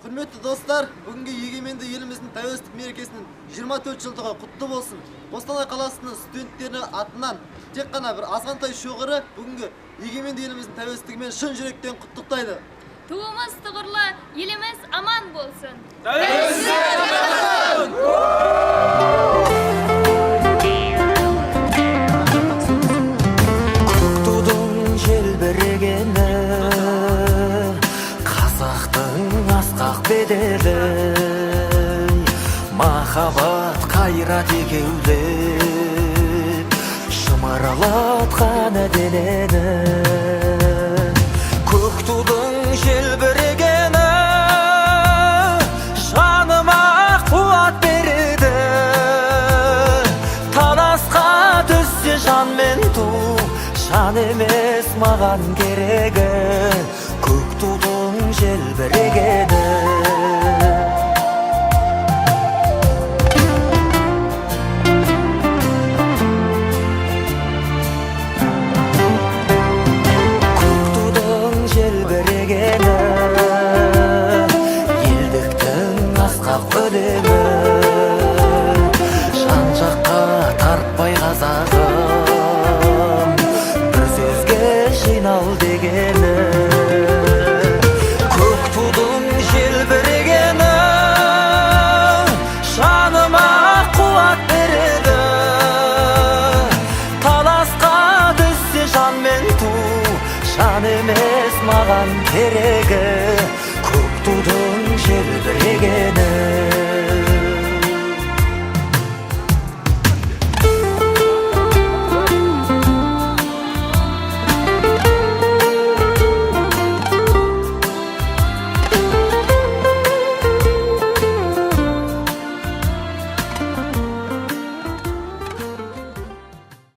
Құрметті достар, бүгінгі егеменді еліміздің тәуелсіздік мерекесінің 24 жылдығы құтты болсын. Қостанай қаласының студенттерінің атынан тек қана бір азғантай шоғыры бүгінгі егеменді еліміздің тәуелсіздігімен шын жүректен құттықтайды. Туымыз тұғырлы, еліміз аман болсын. Көктудың желбірегені, қазақтың асқақ бедері, махаббат қайрат екеулеп шымырлатқан денені. Көктудың желбірегені жаныма қуат береді, таласқа түссе жан мен ту, жан емес маған керек